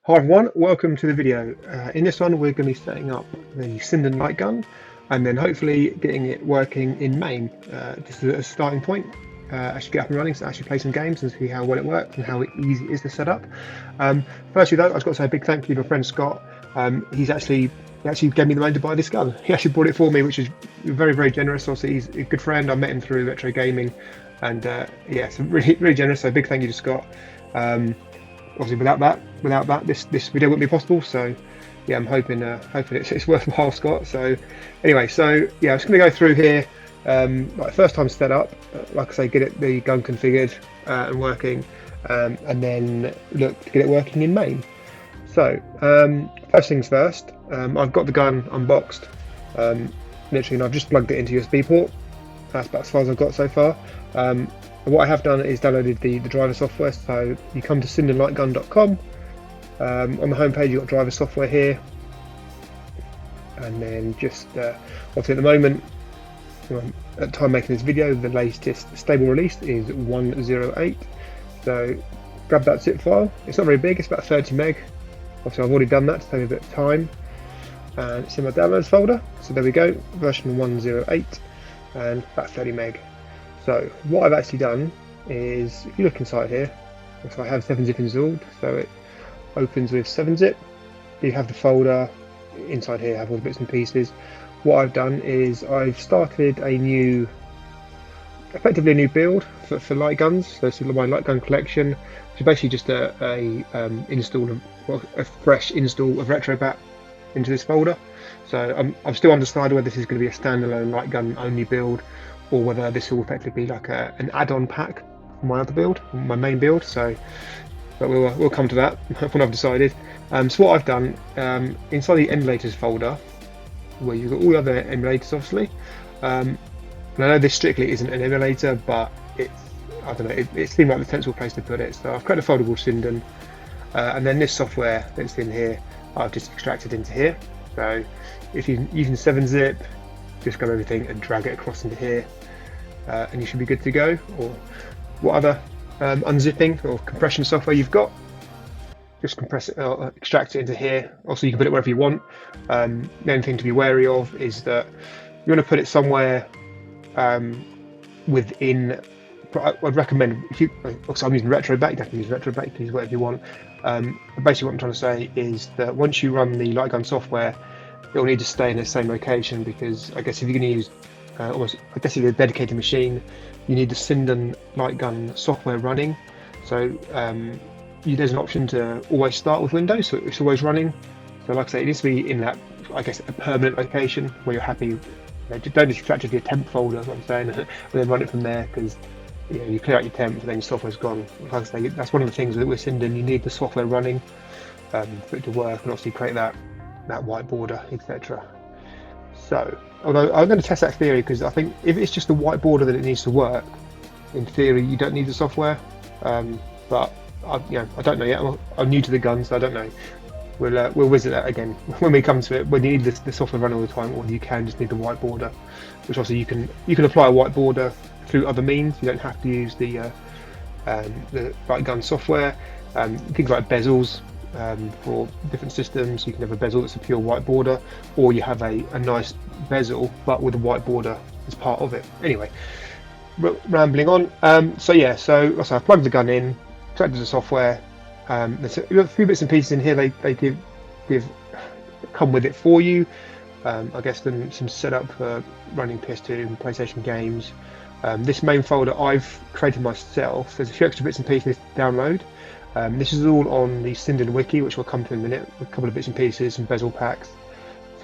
Hi everyone, welcome to the video. In this one we're going to be setting up the Sinden Lightgun and then hopefully getting it working in MAME. Just as a starting point, actually get up and running, so actually play some games and see how well it works and how easy it is to set up. Firstly though, I've got to say a big thank you to my friend Scott. He actually gave me the money to buy this gun. He actually bought it for me, which is very generous. Also, he's a good friend. I met him through retro gaming, and yeah, so really generous. So big thank you to Scott. Obviously, without that, this video wouldn't be possible. So yeah, I'm hoping it's worthwhile, Scott. So anyway, so yeah, I'm just going to go through here. Like first time set up, like I say, get the gun configured and working, and then look to get it working in MAME. So first things first, I've got the gun unboxed, literally, and I've just plugged it into USB port. That's about as far as I've got so far. What I have done is downloaded the driver software. So you come to sindenlightgun.com. On the home page you've got driver software here, and then just obviously at the moment, at the time making this video, the latest stable release is 108. So grab that zip file. It's not very big, it's about 30 meg. Obviously I've already done that to save a bit of time, and it's in my downloads folder. So there we go, version 108 and about 30 meg. So what I've actually done is, if you look inside here, so I have 7-zip installed, so it opens with 7-zip. You have the folder inside here, have all the bits and pieces. What I've done is I've started effectively a new build for light guns. So this is my light gun collection, which is basically just a fresh install of RetroBat into this folder. So I'm still undecided whether this is going to be a standalone light gun only build, or whether this will effectively be like an add-on pack for my other build, my main build. So, but we'll come to that when I've decided. So what I've done, inside the emulators folder, where you've got all the other emulators, obviously. And I know this strictly isn't an emulator, but I don't know, it seemed like the sensible place to put it. So I've created a folder called Sinden, and then this software that's in here, I've just extracted into here. So if you're using 7-zip, just grab everything and drag it across into here, and you should be good to go. Or what other unzipping or compression software you've got, just compress it or extract it into here. Also, you can put it wherever you want. The only thing to be wary of is that you want to put it somewhere within. I'd recommend, also I'm using RetroBat, you definitely use RetroBat, you can use whatever you want. But basically what I'm trying to say is that once you run the light gun software, it'll need to stay in the same location, because I guess if you're going to use if you're a dedicated machine, you need the Sinden Lightgun software running. So there's an option to always start with Windows, so it's always running. So like I say, it needs to be in that, I guess, a permanent location where you're happy. Don't just extract it to your temp folder, that's what I'm saying, and then run it from there, because you clear out your temp and then your software's gone. Like I say, that's one of the things with Sinden, you need the software running for it to work, and obviously create that white border, etc. So, although I'm going to test that theory, because I think if it's just the white border that it needs to work, in theory you don't need the software. But I don't know yet. I'm new to the gun, so I don't know. We'll visit that again when we come to it. Whether you need the software running all the time, or you can just need the white border, which also you can apply a white border through other means. You don't have to use the light gun software. Things like bezels. For different systems, you can have a bezel that's a pure white border, or you have a nice bezel but with a white border as part of it. Anyway, rambling on. So I've plugged the gun in, extracted the software. There's a few bits and pieces in here they come with it for you. I guess some setup for running PS2 and PlayStation games. This main folder I've created myself. There's a few extra bits and pieces to download. This is all on the Sinden Wiki, which we'll come to in a minute. A couple of bits and pieces, some bezel packs,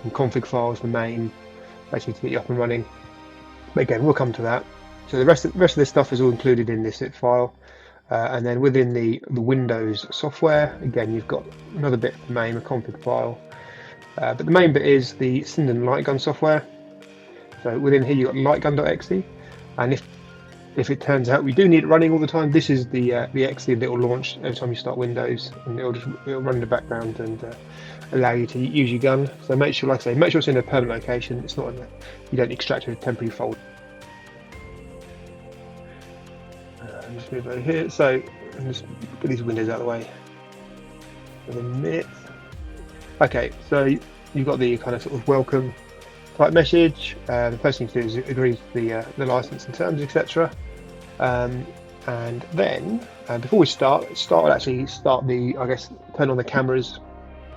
some config files for MAME, basically to get you up and running. But again, we'll come to that. So the rest of this stuff is all included in this zip file. And then within the Windows software, again, you've got another bit for MAME, a config file. But the main bit is the Sinden Lightgun software. So within here, you've got lightgun.exe. And if it turns out we do need it running all the time, this is the exe that will launch every time you start Windows, and it'll run in the background and allow you to use your gun. So make sure, like I say, make sure it's in a permanent location. It's not you don't extract it a temporary folder. Just move over here. So just get these windows out of the way. in a minute. Okay, so you've got the kind of sort of welcome type message. The first thing to do is agree to the license and terms, etc. And then before we start actually start the, I guess, turn on the cameras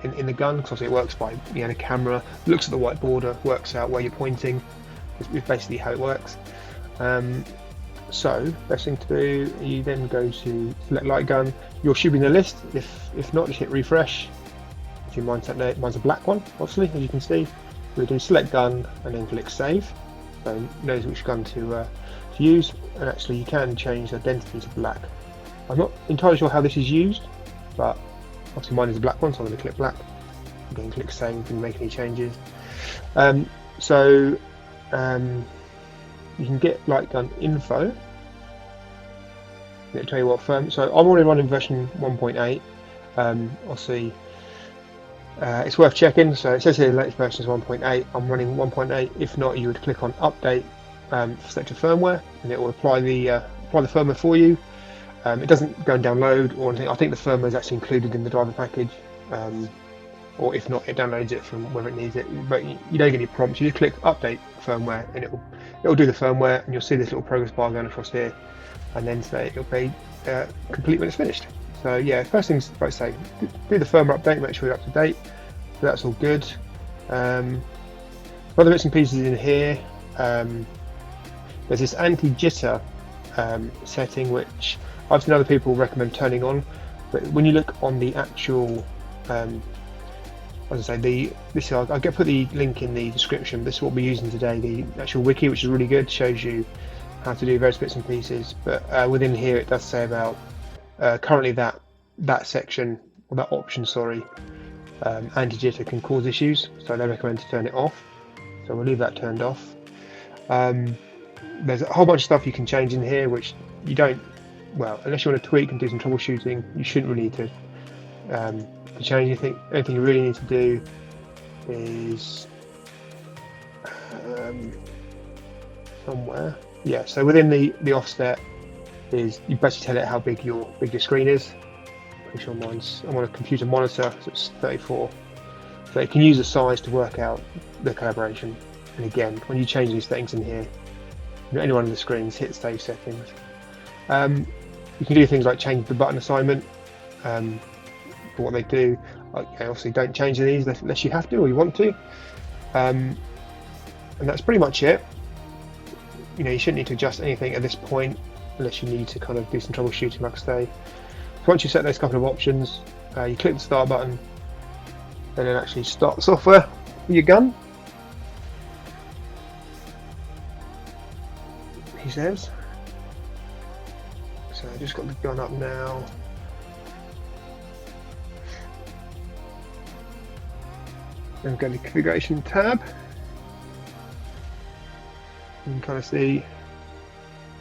in the gun, because obviously it works by, you know, the camera looks at the white border, works out where you're pointing. It's basically how it works. So best thing to do, you then go to select light gun. You're shooting the list. If not, just hit refresh. If you mine's a black one, obviously, as you can see. We'll do select gun and then click save. So it knows which gun to use, and actually you can change the identity to black. I'm not entirely sure how this is used, but obviously mine is a black one, so I'm going to click black. Again, click save and make any changes. You can get light gun info. It'll tell you what firm. So I'm already running version 1.8. Obviously, it's worth checking. So it says here the latest version is 1.8. I'm running 1.8. If not, you would click on update, select your firmware, and it will apply the firmware for you. It doesn't go and download or anything. I think the firmware is actually included in the driver package. Or if not, it downloads it from wherever it needs it. But you don't get any prompts. You just click update firmware, and it'll do the firmware, and you'll see this little progress bar going across here, and then say it'll be complete when it's finished. So yeah, first things, like I say, do the firmware update, make sure you're up to date. So that's all good. Other bits and pieces in here. There's this anti-jitter setting, which I've seen other people recommend turning on, but when you look on the actual as I say, I'll put the link in the description. This is what we're using today, the actual wiki, which is really good, shows you how to do various bits and pieces. But within here, it does say about currently that section, or that option, sorry, anti-jitter can cause issues, so they recommend to turn it off. So we'll leave that turned off. There's a whole bunch of stuff you can change in here, which you don't, well, unless you want to tweak and do some troubleshooting, you shouldn't really need to change anything. Anything you really need to do is somewhere. Yeah, so within the offset is you basically tell it how big your screen is. Pretty sure I'm on a computer monitor, so it's 34. So it can use the size to work out the calibration. And again, when you change these settings in here, any one of the screens, hit save settings. You can do things like change the button assignment. For what they do. Obviously don't change these unless you have to or you want to, and that's pretty much it. You know, you shouldn't need to adjust anything at this point unless you need to kind of do some troubleshooting, like I say. So once you set those couple of options, you click the start button and then actually start the software with your gun. He says. So I just got the gun up now. Then go to the configuration tab. You can kind of see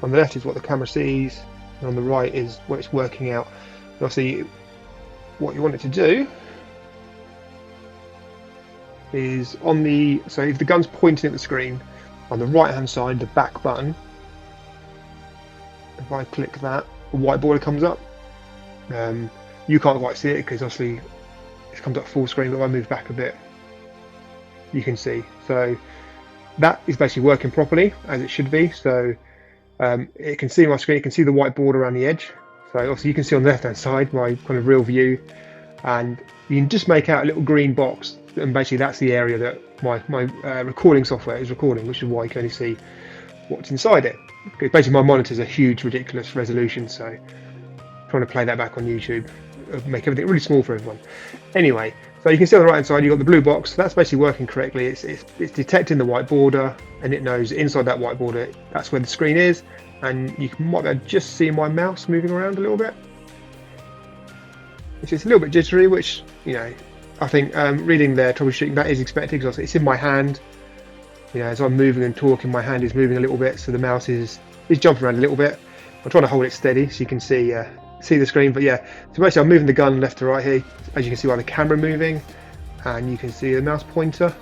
on the left is what the camera sees, and on the right is what it's working out. And obviously, what you want it to do is so if the gun's pointing at the screen, on the right hand side, the back button, if I click that, a white border comes up. You can't quite see it because obviously it comes up full screen, but if I move back a bit, you can see. So that is basically working properly as it should be. So it can see my screen, it can see the white border around the edge. So obviously you can see on the left hand side my kind of real view, and you can just make out a little green box, and basically that's the area that my recording software is recording, which is why you can only see what's inside it. Because basically my monitor's a huge, ridiculous resolution, so trying to play that back on YouTube, make everything really small for everyone. Anyway, so you can see on the right hand side you've got the blue box. So that's basically working correctly. It's detecting the white border, and it knows inside that white border that's where the screen is. And you might be able to just see my mouse moving around a little bit. It's just a little bit jittery, which, you know, I think reading their troubleshooting, that is expected, because it's in my hand. You know, as I'm moving and talking, my hand is moving a little bit, so the mouse is jumping around a little bit. I'm trying to hold it steady so you can see the screen. But yeah, so basically I'm moving the gun left to right here, as you can see by the camera moving, and you can see the mouse pointer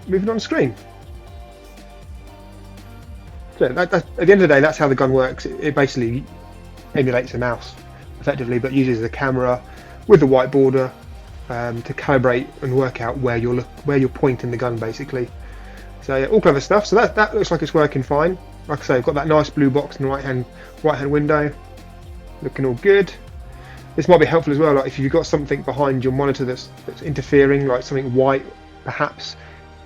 moving on the screen. So at the end of the day, that's how the gun works. It basically emulates a mouse effectively, but uses the camera with the white border to calibrate and work out where you're pointing the gun basically. So yeah, all clever stuff. So that looks like it's working fine. Like I say, I've got that nice blue box in the right hand window, looking all good. This might be helpful as well, like if you've got something behind your monitor that's interfering, like something white, perhaps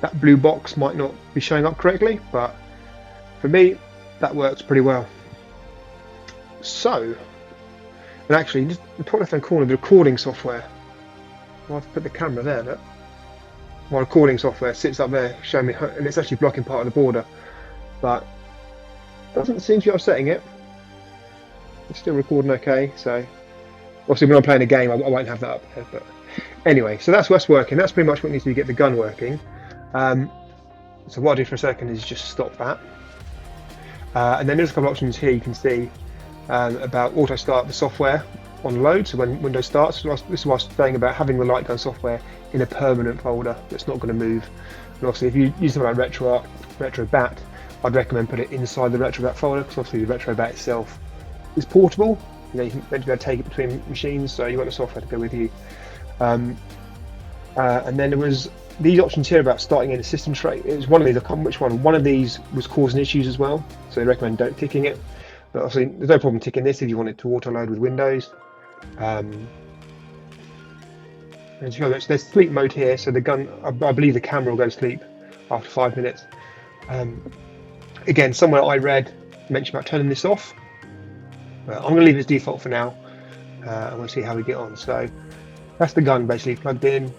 that blue box might not be showing up correctly, but for me that works pretty well. So, and actually, just in the top left hand corner, the recording software. I've put the camera there, look. My recording software sits up there showing me, and it's actually blocking part of the border, but doesn't seem to be upsetting it. It's still recording okay, so obviously when I'm playing a game I won't have that up there, but anyway, so that's what's working. That's pretty much what needs to get the gun working. So what I'll do for a second is just stop that, and then there's a couple of options here you can see about auto start the software on load, so when Windows starts. This is what I was saying about having the Lightgun software in a permanent folder that's not going to move. And obviously if you use something like RetroBat, I'd recommend put it inside the RetroBat folder, because obviously the RetroBat itself is portable. You know, you can eventually be able to take it between machines, so you want the software to go with you. And then there was these options here about starting in a system tray. It was one of these, I can't remember which one. One of these was causing issues as well, so I recommend don't ticking it. But obviously there's no problem ticking this if you want it to auto load with Windows. And so there's sleep mode here, so the gun, I believe the camera will go to sleep after 5 minutes. Again, somewhere I read mentioned about turning this off. I'm going to leave it as default for now, and we'll see how we get on. So that's the gun basically plugged in,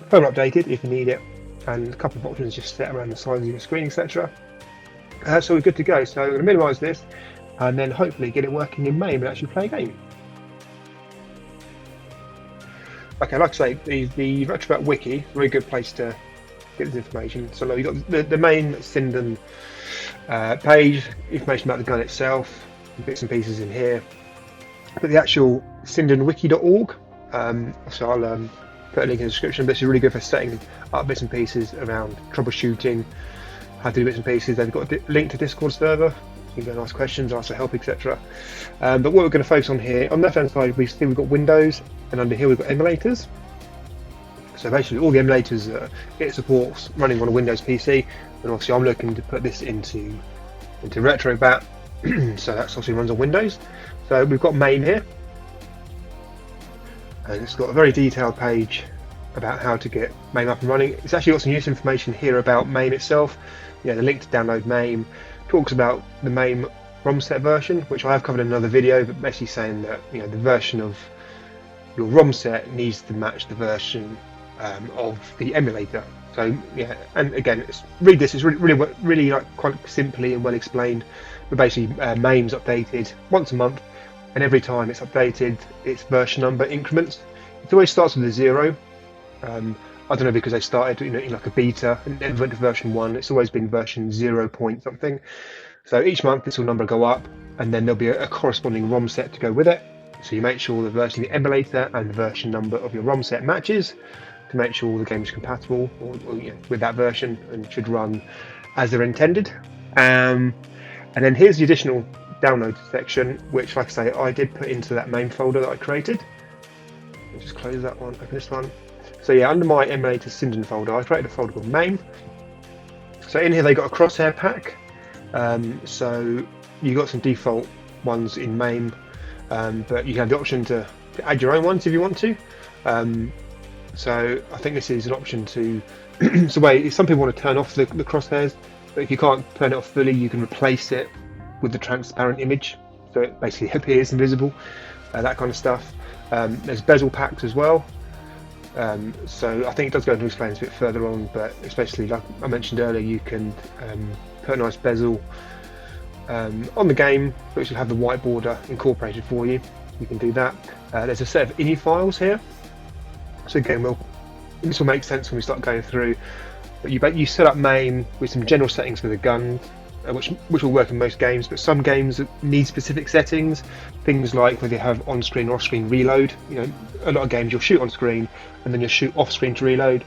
firmware updated if you need it, and a couple of options just set around the size of your screen, etc. So we're good to go. So I'm going to minimise this, and then hopefully get it working in MAME and actually play a game. Okay, like I say, the RetroBat Wiki, very good place to get this information. So you've got the main Sinden page, information about the gun itself, bits and pieces in here. But the actual sindenwiki.org, so I'll put a link in the description. This is really good for setting up bits and pieces around troubleshooting, how to do bits and pieces. They've got a link to Discord server. You can go and ask questions, ask for help, etc. But what we're going to focus on here, on the left hand side we've got Windows, and under here we've got emulators. So basically all the emulators it supports running on a Windows PC, and obviously I'm looking to put this into RetroBat, so that obviously runs on Windows. So we've got MAME here, and it's got a very detailed page about how to get MAME up and running. It's actually got some useful information here about MAME itself. Yeah, the link to download MAME talks about the MAME ROM set version, which I have covered in another video, but basically saying that, you know, the version of your ROM set needs to match the version of the emulator. So yeah, and again, read this. It's really like quite simply and well explained. But basically, MAME's updated once a month, and every time it's updated, its version number increments. It always starts with a 0. I don't know, because they started in like a beta and then went to version 1. It's always been version 0 point something. So each month this will number go up, and then there'll be a corresponding ROM set to go with it. So you make sure the version of the emulator and the version number of your ROM set matches to make sure the game is compatible with that version and should run as they're intended. And then here's the additional download section, which, like I say, I did put into that MAME folder that I created. I'll just close that one, open this one. So yeah, under my emulator Sinden folder, I created a folder called MAME. So in here they got a crosshair pack. So you got some default ones in MAME, but you have the option to add your own ones if you want to. So I think this is an option to. So wait, some people want to turn off the crosshairs, but if you can't turn it off fully, you can replace it with the transparent image, so it basically appears invisible. That kind of stuff. There's bezel packs as well. So I think it does go into explain this a bit further on, but especially like I mentioned earlier, you can put a nice bezel on the game, which will have the white border incorporated for you. You can do that. There's a set of ini files here. So again, this will make sense when we start going through. But you set up MAME with some general settings for the gun, which will work in most games, but some games need specific settings. Things like whether you have on-screen or off-screen reload. You know, a lot of games you'll shoot on-screen and then you'll shoot off-screen to reload.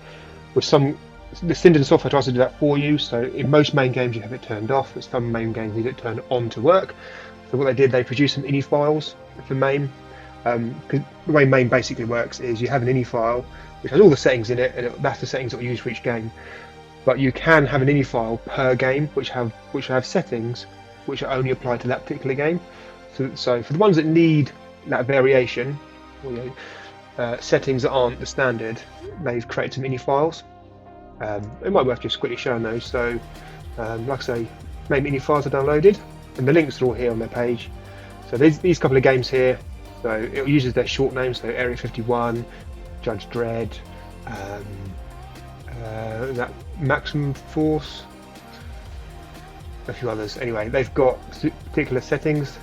With some, the Sinden software tries to do that for you. So in most MAME games you have it turned off, but some MAME games need it turned on to work. So what they did, they produced some ini files for MAME, Because the way MAME basically works is you have an ini file which has all the settings in it, and that's the settings that we use for each game. But you can have an ini file per game which have settings which are only applied to that particular game. So for the ones that need that variation, settings that aren't the standard, they've created some ini files. It might be worth just quickly showing those. So like I say, MAME ini files are downloaded, and the links are all here on their page. So these couple of games here, so it uses their short names, so Area 51, Judge Dredd, that Maximum Force, a few others. Anyway, they've got particular settings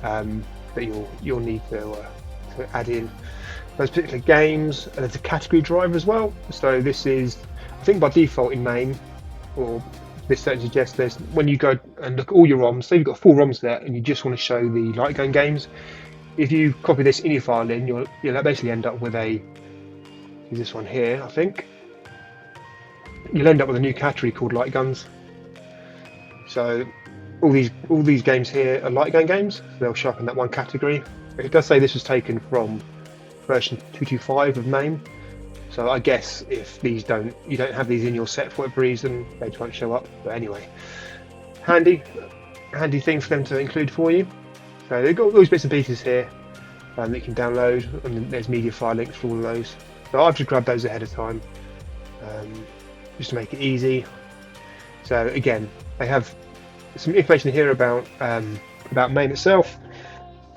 that you'll need to add in those particular games, and there's a category driver as well. So this is, I think by default in MAME, or this setting suggests this, when you go and look at all your ROMs, say you've got 4 ROMs there and you just want to show the Lightgun games, if you copy this ini file in, you'll basically end up with this one here, I think. You'll end up with a new category called Lightguns. So all these games here are Lightgun games, so they'll show up in that one category. It does say this was taken from version 225 of MAME, so I guess if you don't have these in your set for whatever reason, they just won't show up. But anyway, handy thing for them to include for you. So they've got all those bits and pieces here that you can download, and then there's media file links for all of those. So I've just grabbed those ahead of time, just to make it easy. So again, they have some information here about MAME itself.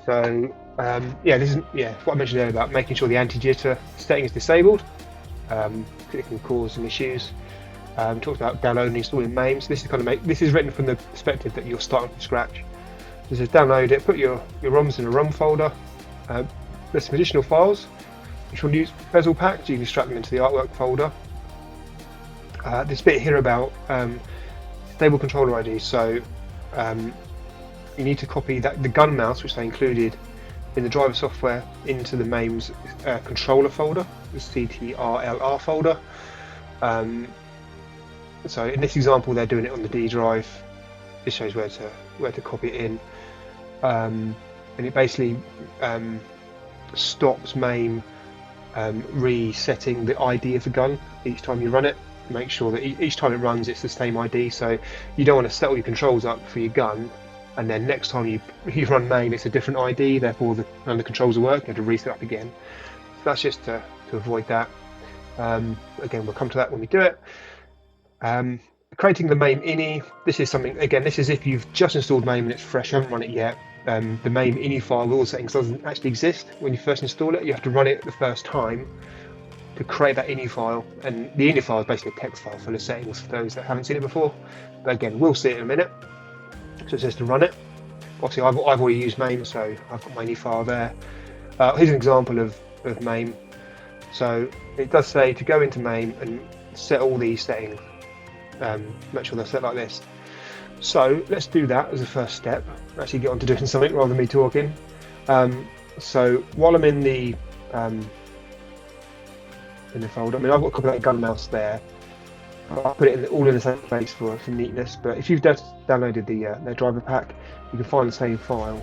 So this is what I mentioned earlier about making sure the anti-jitter setting is disabled. It can cause some issues. Talks about downloading and installing MAME. So this is written from the perspective that you're starting from scratch. So it says download it, put your ROMs in a ROM folder. There's some additional files which will use bezel packs. You can extract them into the artwork folder. This bit here about stable controller IDs. So you need to copy the gun mouse, which they included in the driver software, into the MAME's controller folder, the CTRLR folder. So in this example, they're doing it on the D drive. This shows where to copy it in, and it basically stops MAME resetting the ID of the gun each time you run it. Make sure that each time it runs, it's the same ID. So you don't want to set all your controls up for your gun, and then next time you run MAME, it's a different ID. Therefore, none of the controls will work. You have to reset up again. So that's just to avoid that. Again, we'll come to that when we do it. Creating the MAME ini. This is something. Again, this is if you've just installed MAME and it's fresh, you haven't run it yet. The MAME ini file with all the settings doesn't actually exist when you first install it. You have to run it the first time to create that ini file, and the ini file is basically a text file full of settings for those that haven't seen it before. But again, we'll see it in a minute. So it says to run it. Obviously, I've already used MAME, so I've got my ini file there. Here's an example of MAME. So it does say to go into MAME and set all these settings. Make sure they're set like this. So let's do that as a first step. Actually get on to doing something rather than me talking. So while I'm in the folder, I mean, I've got a copy of that gun mouse there. I'll put it all in the same place for neatness. But if you've downloaded their driver pack, you can find the same file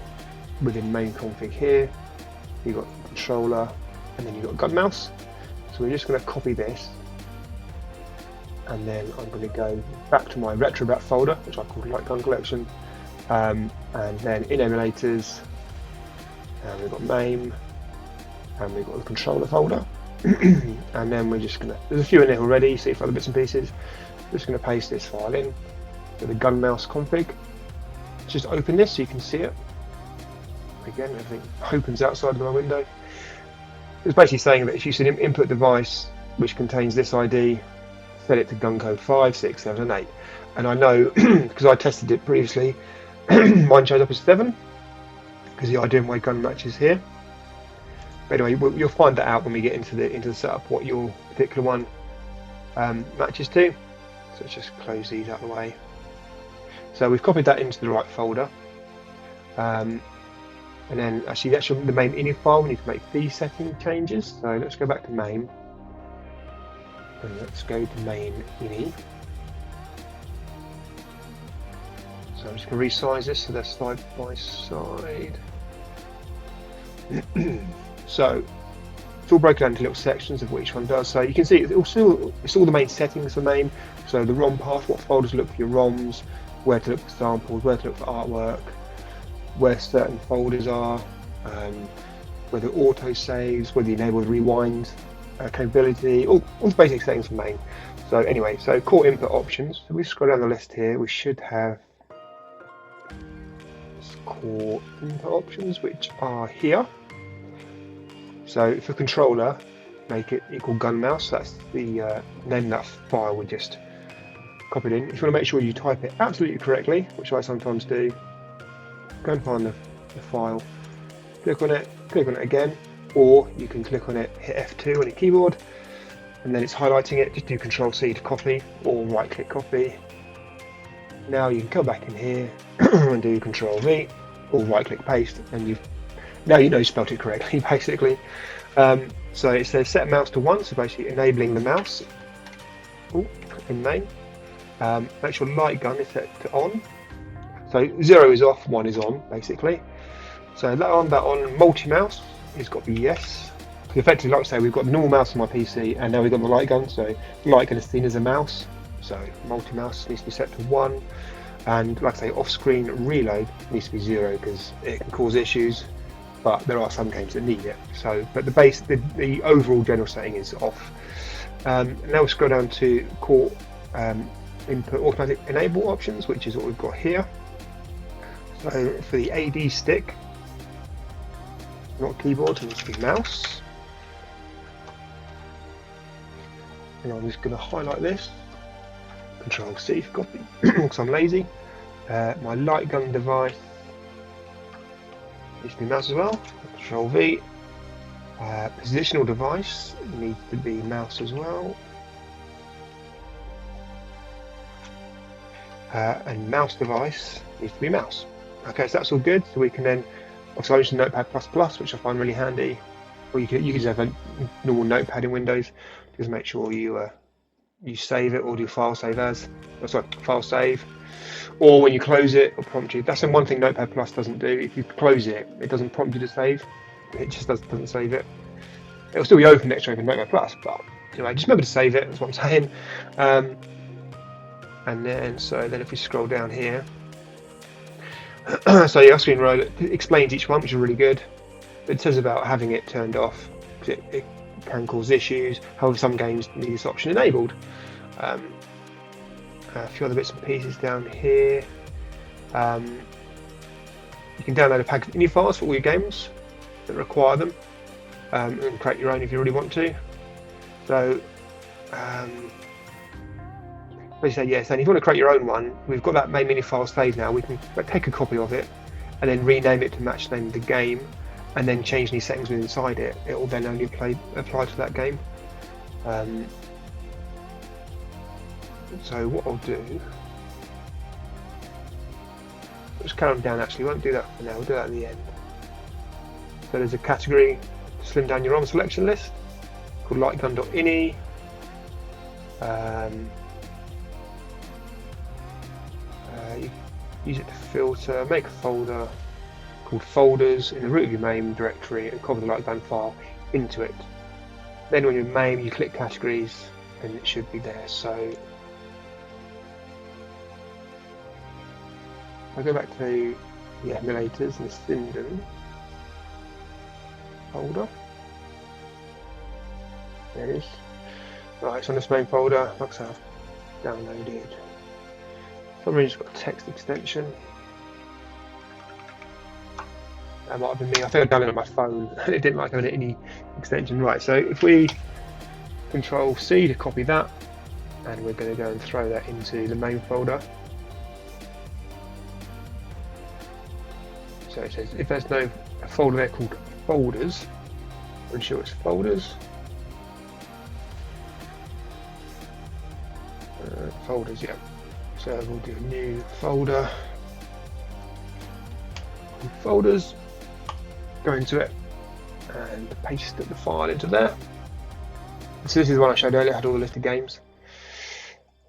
within MAME config here. You've got controller, and then you've got gun mouse. So we're just going to copy this, and then I'm going to go back to my RetroBat folder, which I called Lightgun Collection, and then in emulators, and we've got MAME, and we've got the controller folder. And then we're just going to, there's a few in there already, see for other bits and pieces. We're just going to paste this file in to the gun mouse config. Just open this so you can see it. Again, everything opens outside of my window. It's basically saying that if you see an input device which contains this ID, set it to gun code 5, 6, 7, and 8. And I know, because I tested it previously, mine showed up as 7, because the ID of my gun matches here. But anyway, you'll find that out when we get into the setup, what your particular one matches to. So let's just close these out of the way. So we've copied that into the right folder. And then actually the MAME ini file, we need to make these setting changes. So let's go back to MAME. And let's go to MAME ini. So I'm just going to resize this so they're side by side. So it's all broken down into little sections of what each one does. So you can see it's all the main settings for MAME. So the ROM path, what folders look for your ROMs, where to look for samples, where to look for artwork, where certain folders are, whether auto saves, whether you enable the rewind capability, all the basic settings for MAME. So anyway, so core input options. So we scroll down the list here, we should have core input options, which are here. So for controller, make it equal gun mouse. That's the name of that file we just copied in. If you want to make sure you type it absolutely correctly, which I sometimes do, go and find the file, click on it again, or you can click on it, hit F2 on your keyboard, and then it's highlighting it. Just do Control C to copy, or right click copy. Now you can come back in here and do Control V, or right click paste, and now you know you spelled it correctly, basically. So it says set mouse to 1, so basically enabling the mouse in MAME. Make sure light gun is set to on. So 0 is off, 1 is on, basically. So that on, multi-mouse has got to be yes. Because effectively, like I say, we've got the normal mouse on my PC, and now we've got the light gun, so light gun is seen as a mouse. So multi-mouse needs to be set to 1. And like I say, off-screen reload needs to be 0, because it can cause issues. But there are some games that need it. So, but the overall general setting is off. Now we scroll down to core input automatic enable options, which is what we've got here. So for the AD stick, not keyboard, it needs to be mouse. And I'm just going to highlight this. Control C for copy, because I'm lazy. My light gun device needs to be mouse as well. Control V. Positional device needs to be mouse as well. And mouse device needs to be mouse. Okay, so that's all good. So we can then, also I use Notepad++, which I find really handy. Or you can just have a normal notepad in Windows. Just make sure you save it or do file save as. File save. Or when you close it, it'll prompt you. That's the one thing Notepad+ doesn't do. If you close it, it doesn't prompt you to save. It just doesn't save it. It'll still be open next to open Notepad+, but anyway, just remember to save it. That's what I'm saying. And then, if we scroll down here, so your screen row explains each one, which is really good. It says about having it turned off because it can cause issues. However, some games need this option enabled. A few other bits and pieces down here. You can download a pack of ini files for all your games that require them, and create your own if you really want to. So, basically, yes. And if you want to create your own one, we've got that MAME ini file saved now. We can take a copy of it and then rename it to match the name of the game, and then change any settings inside it. It will then only apply to that game. So what I'll do, just carry on down. Actually, we won't do that for now. We'll do that at the end. So there's a category to slim down your ROM selection list called lightgun.ini. You use it to filter, make a folder called folders in the root of your MAME directory and copy the lightgun file into it. Then when you're in MAME, you click categories and it should be there. So I'll go back to the emulators and the Sinden folder. There it is. Right, it's on this main folder. Like I said, I've downloaded. For some reason, it's got a text extension. That might have been me. I think I downloaded it on my phone and it didn't like having any extension. Right, so if we Control C to copy that, and we're going to go and throw that into the main folder. So it says if there's no folder there called folders, ensure it's folders. Folders, yeah. So we'll do a new folder. Folders. Go into it and paste the file into there. So this is the one I showed earlier. Had all the list of games.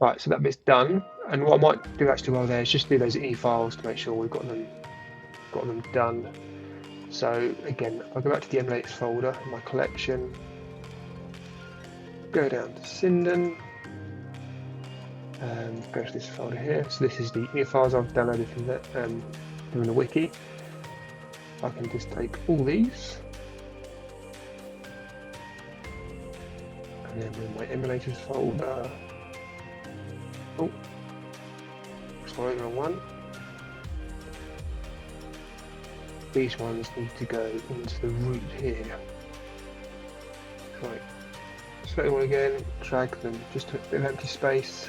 Right, so that bit's done. And what I might do actually while there is just do those ini files to make sure we've got them done. So again, if I go back to the emulators folder in my collection, go down to Sinden, go to this folder here. So this is the files I've downloaded from the wiki. I can just take all these and then in my emulators folder. Oh, sorry, wrong one. These ones need to go into the root here. Right, select them all again, drag them just to a bit of empty space.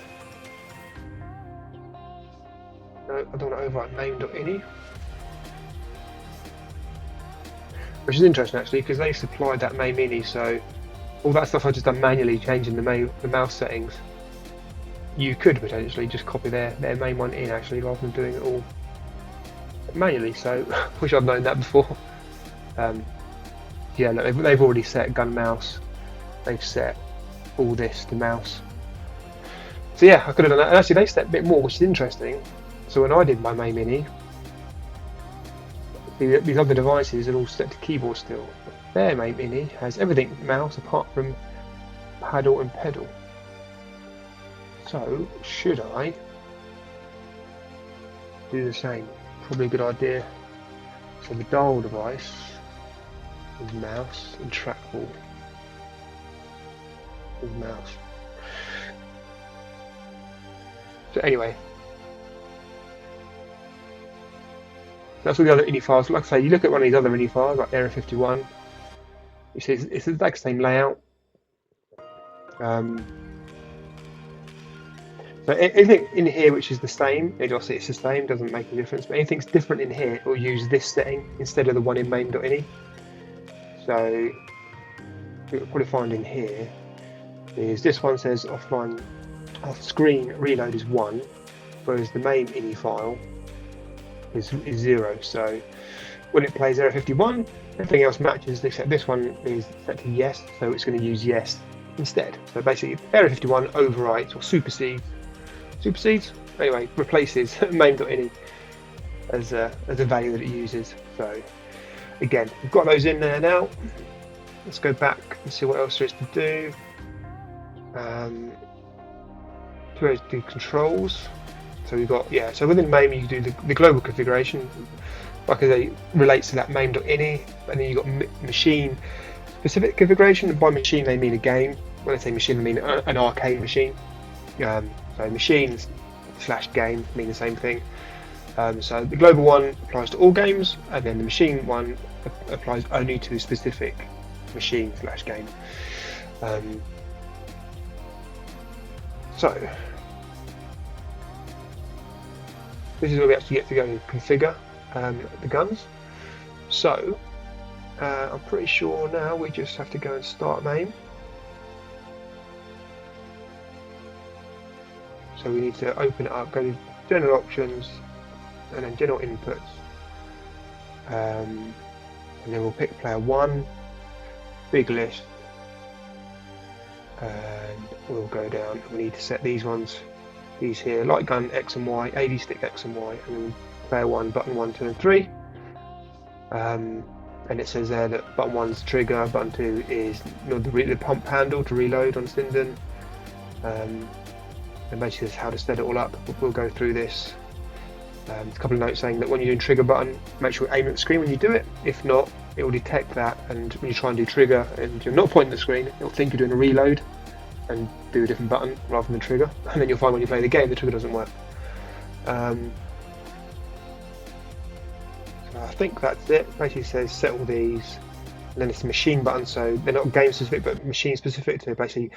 No, I don't want to overwrite MAME.ini. Which is interesting actually, because they supplied that MAME.ini, so all that stuff I just done manually, changing the mouse settings. You could potentially just copy their main one in actually, rather than doing it all manually. So, wish I'd known that before. Yeah, look, they've already set gun mouse. They've set all this to mouse. So yeah, I could have done that. And actually, they set a bit more, which is interesting. So when I did my MAME.ini, these other devices are all set to keyboard still. Their MAME.ini has everything mouse apart from paddle and pedal. So should I do the same? Probably a good idea. So the dial device is mouse and trackball is mouse. So anyway, that's all the other INI files. Like I say, you look at one of these other INI files, like Area 51, you see it's the exact same layout. So anything in here which is the same, obviously it's the same, doesn't make a difference, but anything's different in here, it will use this setting instead of the one in MAME.ini. So what you'll probably find in here is this one says offline off-screen reload is 1, whereas the MAME.ini file is 0. So when it plays Area 51, everything else matches except this one is set to yes, so it's going to use yes instead. So basically Area 51 overwrites or supersedes, anyway, replaces MAME.ini as a value that it uses. So again, we've got those in there now. Let's go back and see what else there is to do. To do controls. So we've got, yeah, so within MAME you do the global configuration, like I say, relates to that MAME.ini, and then you've got machine specific configuration, and by machine they mean a game. When I say machine I mean an arcade machine. So machines / game mean the same thing. So the global one applies to all games, and then the machine one applies only to a specific machine / game. So this is where we actually get to go and configure the guns. So I'm pretty sure now we just have to go and start MAME. So we need to open it up, go to general options, and then general inputs, and then we'll pick player 1, big list, and we'll go down. We need to set these ones, these here, light gun X and Y, AD stick X and Y, and then player 1, button 1, 2 and 3. And it says there that button 1's trigger, button 2 is the pump handle to reload on Sinden. And basically this is how to set it all up. We'll go through this. A couple of notes saying that when you're doing trigger button, make sure you aim at the screen when you do it. If not, it will detect that, and when you try and do trigger and you're not pointing at the screen, it'll think you're doing a reload and do a different button rather than trigger. And then you'll find when you play the game the trigger doesn't work. So I think that's it. Basically says set all these, and then it's the machine button, so they're not game specific but machine specific to basically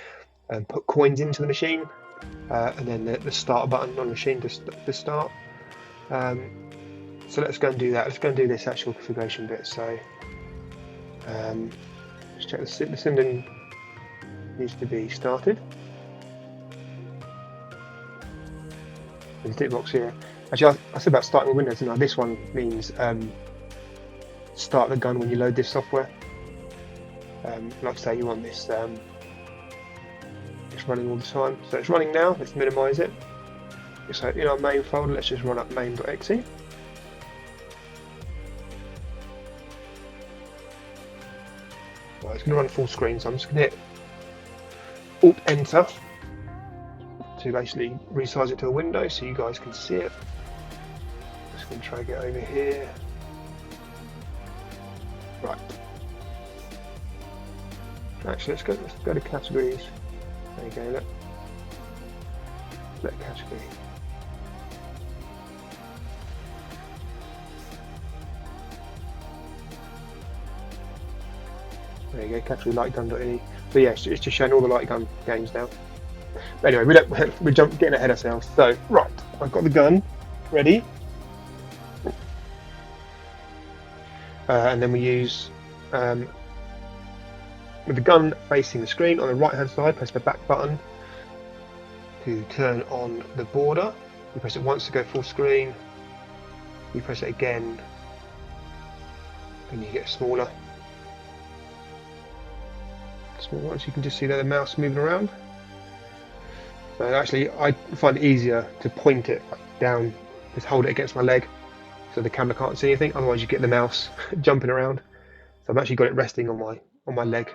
put coins into the machine. And then the start button on the machine to start. So let's go and do that. Let's go and do this actual configuration bit. So let's check the Sinden needs to be started. There's a tick box here. Actually, I said about starting with Windows, and this one means start the gun when you load this software. Like I say, you want this. It's running all the time, so it's running now. Let's minimize it. So in our main folder, let's just run up main.exe. Right, it's going to run full screen, so I'm just going to hit Alt Enter to basically resize it to a window so you guys can see it. Just going to drag it over here. Right. Actually, let's go to categories. There you go. Select category. There you go, category lightgun.ini. But yeah, it's just showing all the light gun games now. But anyway, we're getting ahead of ourselves. So right, I've got the gun ready, and then we use with the gun facing the screen on the right hand side, press the back button to turn on the border. You press it once to go full screen, you press it again and you get smaller. Once you can just see there the mouse moving around. So actually I find it easier to point it down, just hold it against my leg so the camera can't see anything, otherwise you get the mouse jumping around. So I've actually got it resting on my leg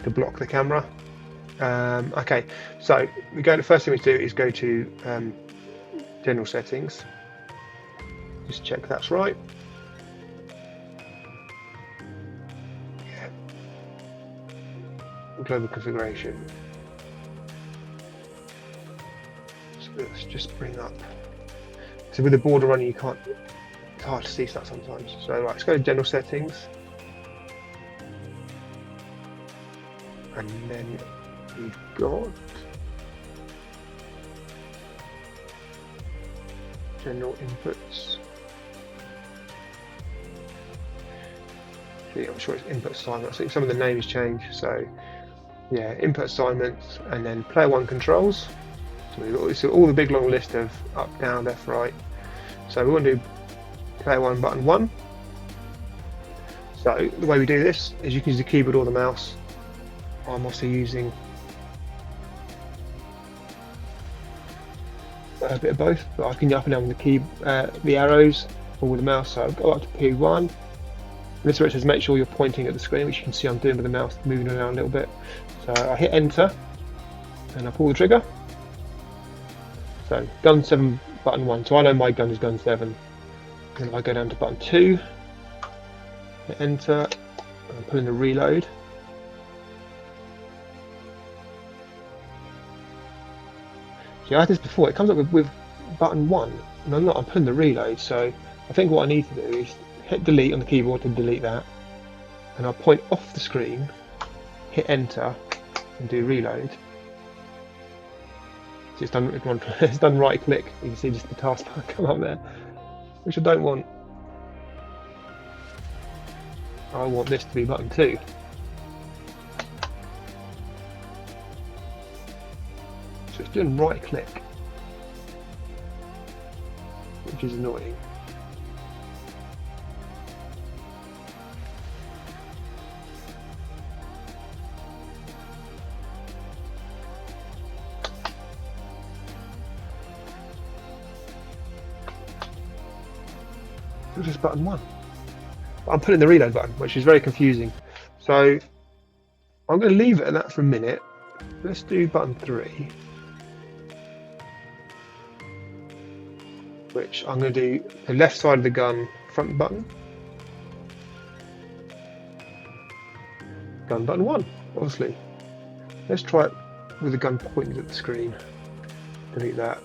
to block the camera. Okay, so the first thing we do is go to general settings, just check that's right. Global configuration. So let's just bring up. So with the border running, it's hard to see stuff sometimes. So right, let's go to general settings, and then we've got general inputs. I'm sure it's input assignment. I think some of the names change. So yeah, input assignments, and then player one controls. So we've got all the big long list of up, down, left, right. So we want to do player one button 1. So the way we do this is you can use the keyboard or the mouse. I'm also using a bit of both, but I can go up and down with the arrows or with the mouse. So I'll go up to P1. This is where it says make sure you're pointing at the screen, which you can see I'm doing with the mouse moving around a little bit. So I hit enter and I pull the trigger. So gun 7 button 1, so I know my gun is gun 7. And if I go down to button 2, hit enter, and I'm pulling the reload. See, I had this before, it comes up with button 1, and I'm pulling the reload, so I think what I need to do is hit delete on the keyboard to delete that, and I'll point off the screen, hit enter, and do reload. So it's done right click, you can see just the taskbar come up there, which I don't want. I want this to be button 2. So it's doing right click, which is annoying. It's just button 1. But I'm putting the reload button, which is very confusing. So I'm going to leave it at that for a minute. Let's do button 3, which I'm going to do the left side of the gun front button. Gun button 1, obviously. Let's try it with the gun pointed at the screen. Delete that,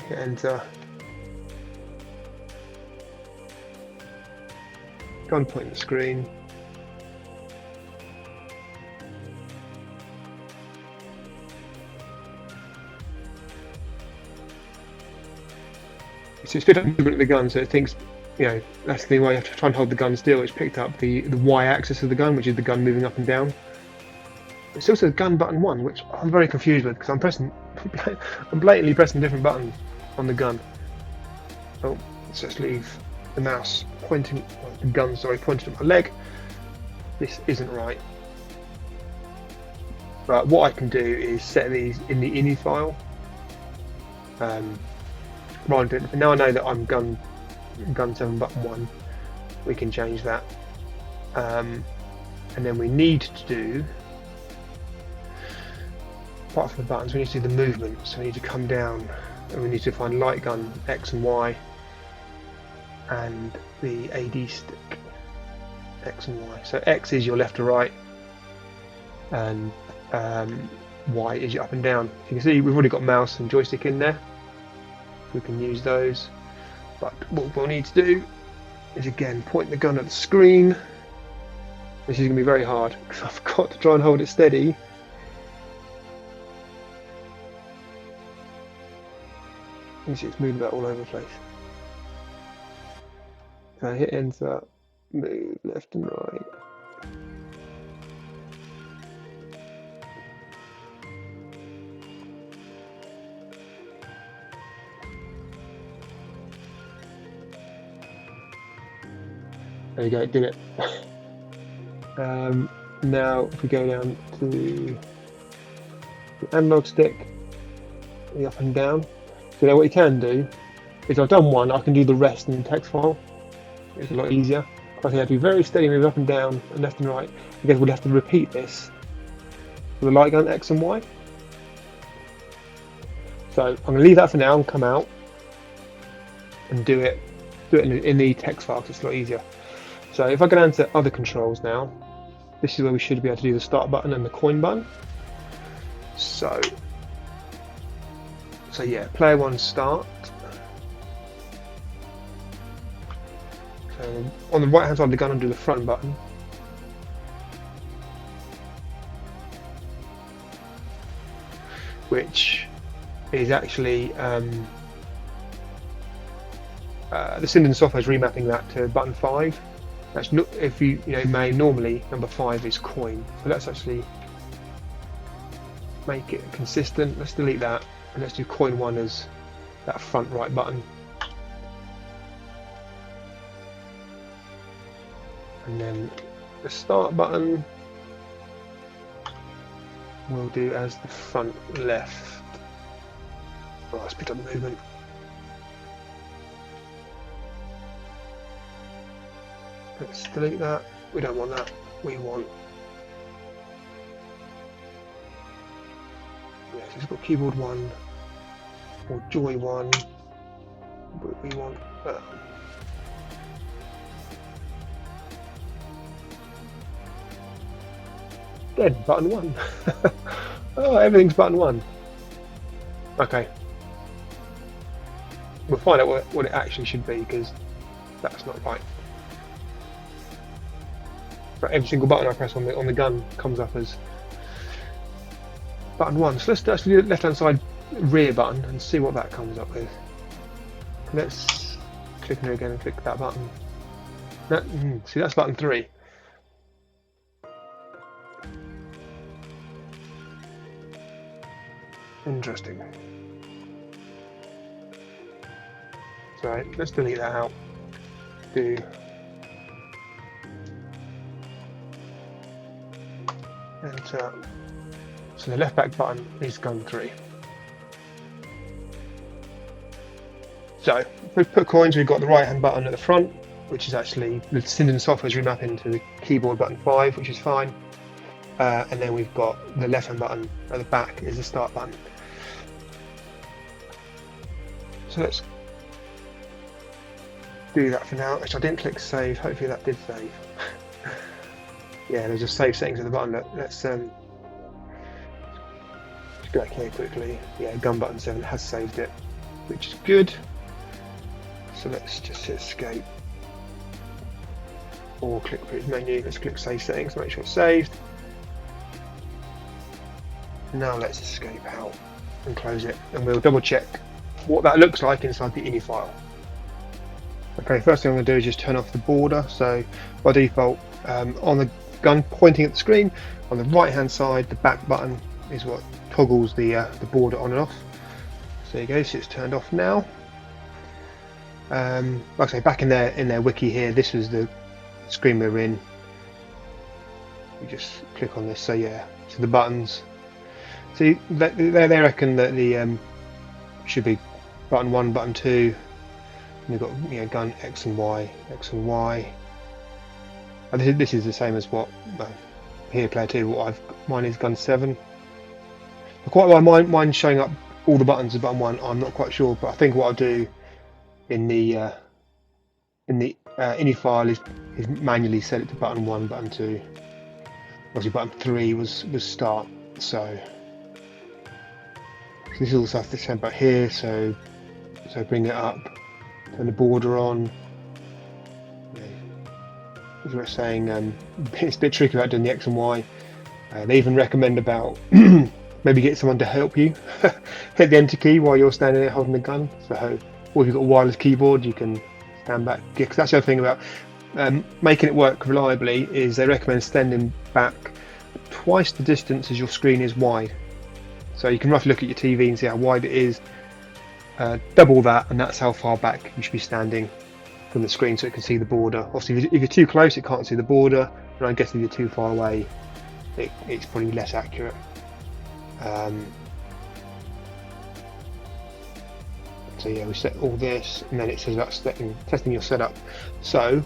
hit enter. Gun pointing at the screen. So it's picked up movement of the gun, so it thinks, you know, that's the way you have to try and hold the gun still. It's picked up the Y-axis of the gun, which is the gun moving up and down. It still says gun button 1, which I'm very confused with because I'm blatantly pressing different buttons on the gun. Oh, let's just leave the mouse pointing, the gun, sorry, pointing at my leg. This isn't right. But what I can do is set these in the ini file. Rather than, now I know that I'm gun 7 button 1, we can change that. and then we need to do, apart from the buttons, we need to do the movement. So we need to come down and we need to find light gun X and Y and the AD stick X and Y. So X is your left to right and Y is your up and down. You can see we've already got mouse and joystick in there. We can use those, but what we'll need to do is again point the gun at the screen. This is going to be very hard because I've got to try and hold it steady. You see it's moving about all over the place. So hit enter, move left and right. There you go, it did it. Now if we go down to the analog stick, the up and down. So now what you can do is I've done one, I can do the rest in the text file. It's a lot easier. I think I have to be very steady, move up and down and left and right. Because we'll have to repeat this with the light gun X and Y. So I'm going to leave that for now and come out and do it in the text file because it's a lot easier. So if I go down to other controls now, this is where we should be able to do the start button and the coin button. So yeah, player one start. So on the right hand side of the gun, I'll do the front button. Which is actually the Sinden software is remapping that to button 5. That's not, if you MAME normally number 5 is coin, so let's actually make it consistent. Let's delete that and let's do coin 1 as that front right button, and then the start button we'll do as the front left. Oh, let's pick up the movement. Let's delete that. We don't want that. We want. Yes, it's got keyboard 1 or joy 1. But we want that. Dead. Button 1. Oh, everything's button 1. Okay. We'll find out what it actually should be because that's not right. But every single button I press on the gun comes up as button 1. So let's do the left hand side rear button and see what that comes up with. Let's click here again and click that button. See, that's button 3. Interesting. So let's delete that out. Do enter. So the left back button is gun 3. So if we put coins, we've got the right hand button at the front, which is actually the Sinden software is remapping to the keyboard button 5, which is fine. And then we've got the left hand button at the back is the start button. So let's do that for now. Actually, I didn't click save. Hopefully that did save. Yeah, there's just save settings at the button. Let's just go back here quickly. Yeah, gun button 7 has saved it, which is good. So let's just hit escape or click previous menu. Let's click save settings to make sure it's saved. Now let's escape out and close it, and we'll double check what that looks like inside the ini file. Okay, first thing I'm going to do is just turn off the border. So by default, on the gun pointing at the screen, on the right hand side, the back button is what toggles the border on and off. So there you go, so it's turned off now. Like I say, back in their wiki here, this was the screen we were in. You just click on this. So yeah, so the buttons. See, they reckon that the should be button 1, button 2. And we've got gun X and Y, This is the same as what here player 2. Mine is gun 7. Quite why mine's showing up all the buttons of button 1. I'm not quite sure, but I think what I'll do in the ini file is manually set it to button 1, button 2. Obviously, button 3 was start. So this is all stuff that's sent back here. So bring it up, turn the border on. As we're saying, it's a bit tricky about doing the X and Y. They even recommend about maybe get someone to help you hit the enter key while you're standing there holding the gun. So, or if you've got a wireless keyboard, you can stand back. Because that's the other thing about making it work reliably is they recommend standing back twice the distance as your screen is wide. So you can roughly look at your TV and see how wide it is. Double that, and that's how far back you should be standing from the screen so it can see the border. Obviously, if you're too close, it can't see the border, and I guess if you're too far away, it's probably less accurate. So yeah, we set all this, and then it says about testing your setup. So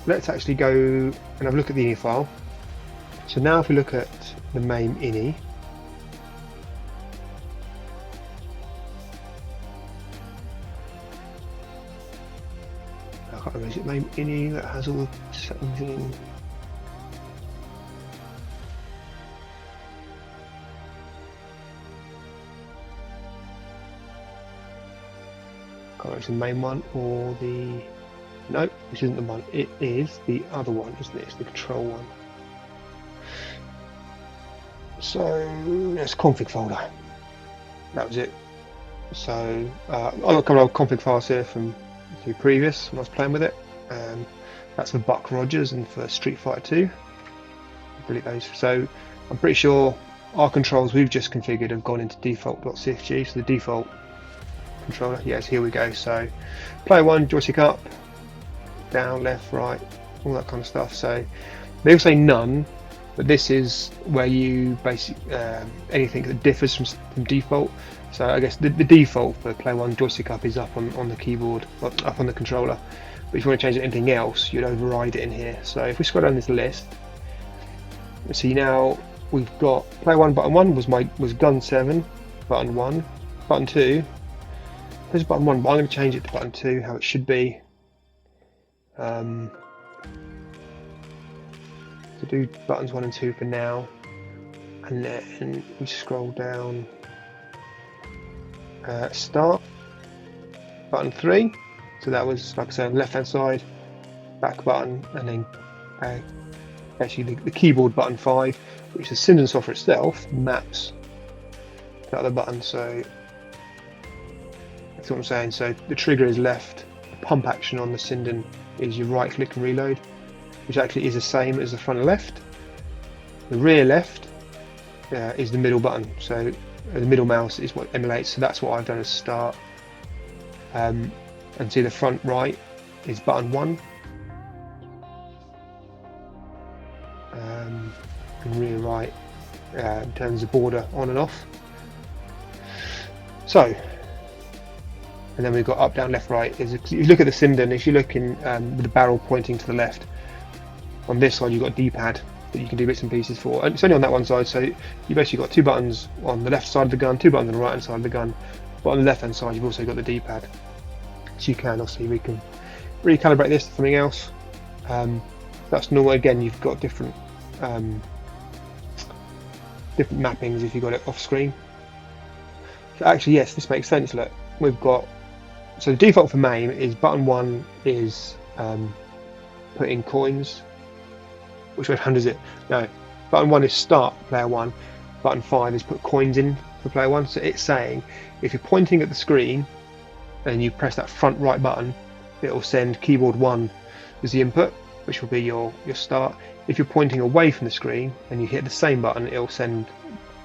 let's actually go and have a look at the ini file. So now if we look at the MAME ini, I can't remember, is it MAME ini that has all the settings in? It's the main one or the... No, this isn't the one. It is the other one, isn't it? It's the control one. So there's config folder. That was it. So I've got a couple of config files here from the previous when I was playing with it. That's for Buck Rogers and for Street Fighter 2. Delete those. So I'm pretty sure our controls we've just configured have gone into default.cfg. So the default controller, yes, here we go. So player 1, joystick up, down, left, right, all that kind of stuff. So they all say none, but this is where you basically anything that differs from default. So I guess the default for player 1 joystick up is up on the keyboard, up on the controller. But if you want to change anything else, you'd override it in here. So if we scroll down this list, see now we've got player 1 button 1 was gun 7, button 1, button 2. There's button 1, but I'm going to change it to button 2, how it should be. To do buttons 1 and 2 for now, and then we scroll down. Start button 3. So that was, like I said, left hand side, back button, and then actually the keyboard button 5, which the Sinden software itself maps to the other button. So that's what I'm saying. So the trigger is left, the pump action on the Sinden is your right click and reload, which actually is the same as the front left. The rear left is the middle button, so the middle mouse is what emulates, so that's what I've done as start. And see the front right is button 1, and rear right turns the border on and off. So, and then we've got up, down, left, right. If you look at the Sinden, if you look in with the barrel pointing to the left, on this side you've got a D-pad that you can do bits and pieces for, and it's only on that one side, so you basically got 2 buttons on the left side of the gun, 2 buttons on the right hand side of the gun, but on the left hand side you've also got the D-pad. So you can obviously we can recalibrate this to something else. That's normal. Again, you've got different mappings if you've got it off screen. So actually, yes, this makes sense. Look, we've got, so the default for MAME is button 1 is put in coins. Which way does it? No, button 1 is start player 1. Button 5 is put coins in for player 1. So it's saying if you're pointing at the screen and you press that front right button, it will send keyboard 1 as the input, which will be your start. If you're pointing away from the screen and you hit the same button, it will send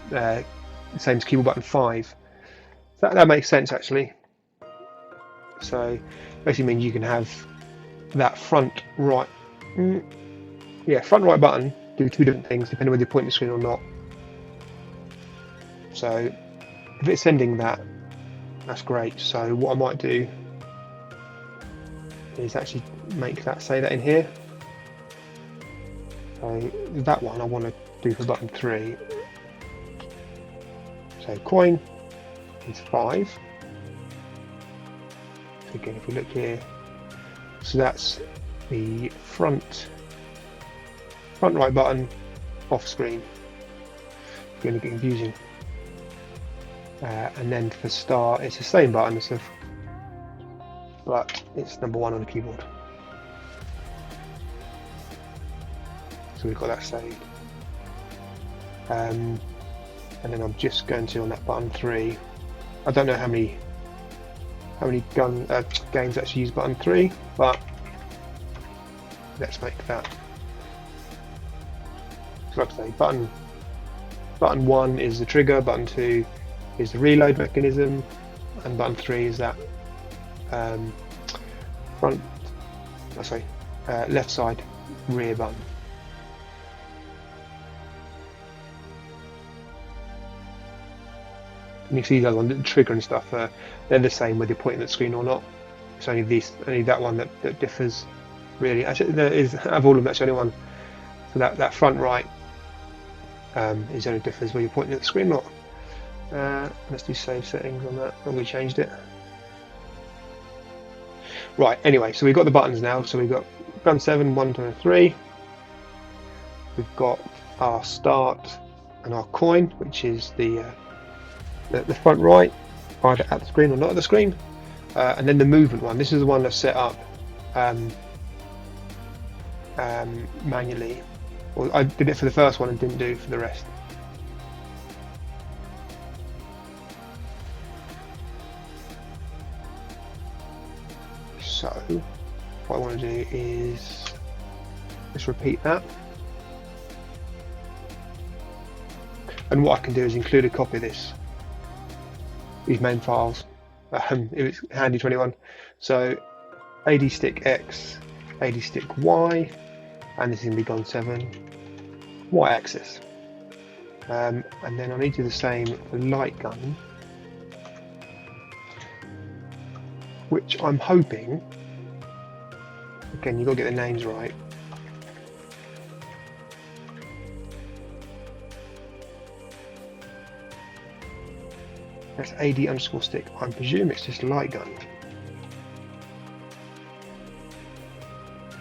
the same as keyboard button 5. So that makes sense actually. So basically means you can have that front right, front right button do 2 different things depending whether you're pointing the screen or not. So if it's sending that, that's great. So what I might do is actually make that say that in here. So that one I want to do for button 3. So coin is 5. So again, if we look here, so that's the front right button off screen. It's going to get confusing. And then for start, it's the same button, but it's number 1 on the keyboard. So we've got that saved. And then I'm just going to, on that button 3, I don't know how many games actually use button 3, but let's make that. So like I say, button 1 is the trigger, button 2 is the reload mechanism, and button 3 is that left side rear button. And you see the other one, the trigger and stuff, they're the same whether you're pointing at the screen or not. It's only that one that differs, really. Actually, there is, out of all of them, that's the only one. So that front right is only differs whether you're pointing at the screen or not. Let's do save settings on that. Oh, we changed it. Right, anyway, so we've got the buttons now. So we've got button 7, 1, 2, and 3. We've got our start and our coin, which is the front right, either at the screen or not at the screen. And then the movement one. This is the one that's set up manually. Well, I did it for the first one and didn't do it for the rest. So what I want to do is just repeat that, and what I can do is include a copy of these main files. If it's handy to anyone. So AD stick X, AD stick Y, and this is going to be gone 7 Y axis. And then I need to do the same for light gun, which I'm hoping, again, you've got to get the names right. That's AD underscore stick. I presume it's just light gun.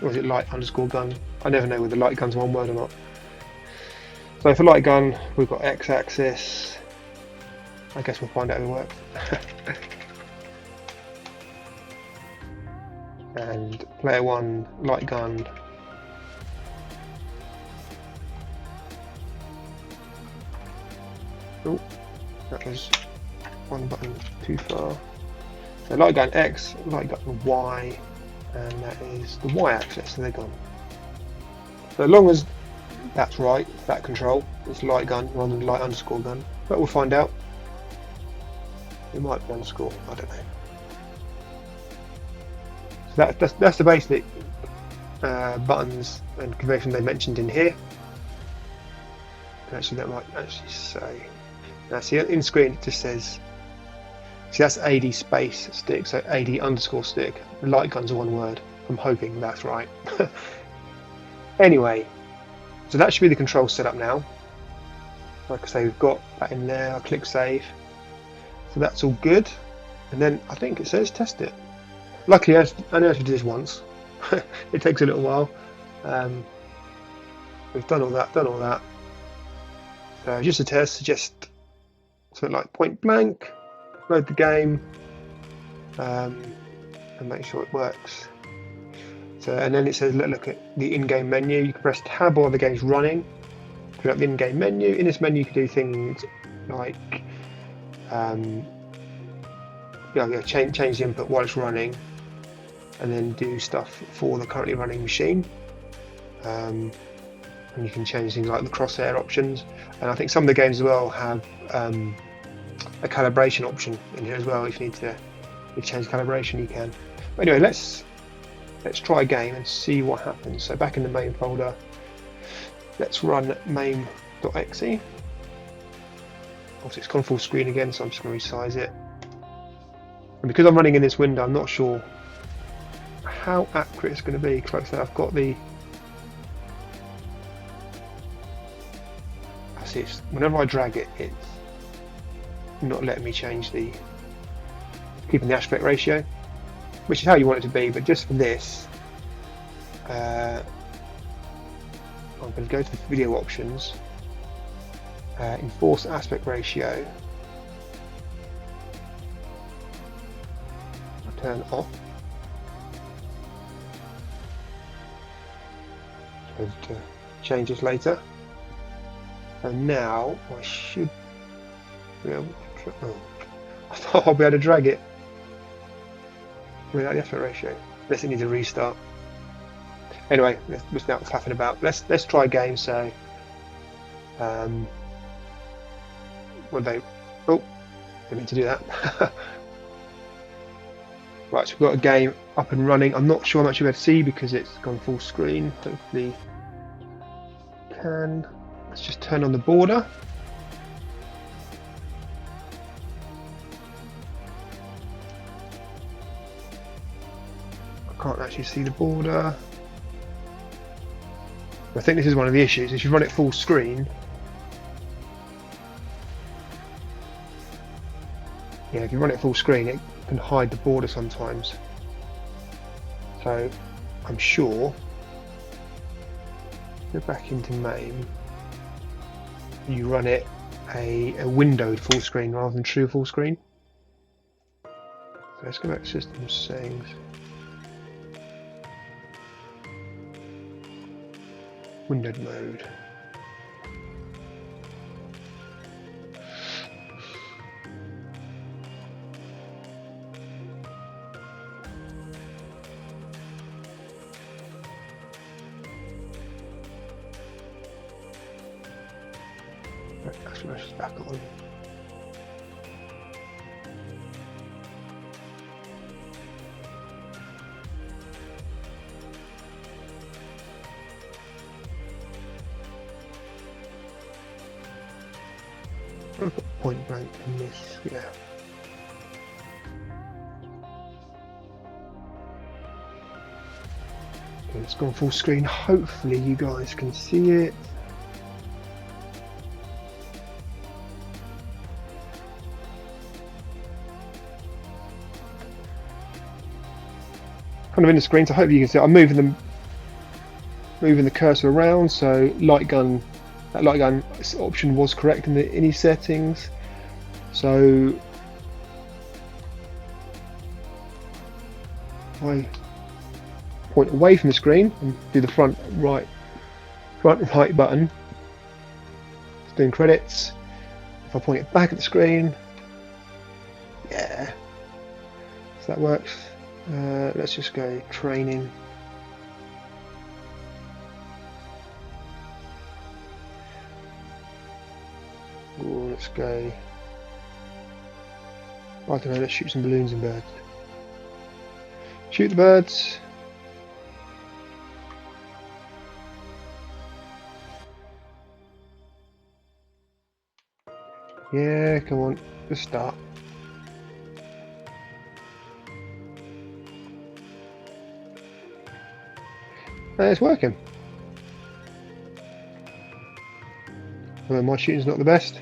Or is it light underscore gun? I never know whether light gun's one word or not. So for light gun, we've got X axis. I guess we'll find out if it works. And player 1 light gun. Oh, that was one button too far. So light gun X, light gun Y, and that is the Y axis, so they're gone. So as long as that's right, that control, it's light gun rather than light underscore gun, but we'll find out. It might be underscore, I don't know. So that's the basic buttons and configuration they mentioned in here. Actually, that might actually say. Now, see, in screen it just says. See, that's AD space stick, so AD underscore stick. The light gun's one word. I'm hoping that's right. Anyway, so that should be the control setup now. Like I say, we've got that in there. I'll click save. So that's all good. And then I think it says test it. Luckily, I only have to do this once. It takes a little while. We've done all that, So just a test, just something like point blank, load the game, and make sure it works. So, and then it says look at the in-game menu. You can press tab while the game's running. Bring up the in-game menu. In this menu, you can do things like change the input while it's running, and then do stuff for the currently running machine. And you can change things like the crosshair options, and I think some of the games as well have a calibration option in here as well. If you need to change calibration, you can. But anyway, let's try a game and see what happens. So back in the MAME folder, let's run mame.exe. Obviously it's gone full screen again, so I'm just going to resize it. And because I'm running in this window, I'm not sure how accurate it's going to be, because like I said, I've got the... I see, whenever I drag it, it's not letting me change the... keeping the aspect ratio, which is how you want it to be, but just for this, I'm going to go to the video options, enforce aspect ratio, I'll turn off, to change this later, and now I should be able to, oh, I thought I'll be able to drag it without the aspect ratio, unless it needs a restart. Anyway, let's now faffing about. Let's try a game. So, what they? Oh, didn't mean to do that. Right, so we've got a game up and running. I'm not sure how much you'll be able to see because it's gone full screen. Hopefully, can. Let's just turn on the border. I can't actually see the border. I think this is one of the issues. If you run it full screen, yeah, if you run it full screen, it can hide the border sometimes. So I'm sure, go back into MAME, you run it a windowed full screen rather than true full screen. So let's go back to system settings. Windowed mode. That's back on. I'll put point blank in this, yeah. Okay, it's gone full screen. Hopefully you guys can see it. Kind of in the screen, so hopefully you can see it. I'm moving the cursor around, so light gun. That light gun option was correct in the ini settings. So if I point away from the screen and do the front right button, it's doing credits. If I point it back at the screen, yeah, so that works. Let's just go training. Let's go. I don't know, let's shoot some balloons and birds. Shoot the birds. Yeah, come on, just start. It's working. Well, my shooting's not the best.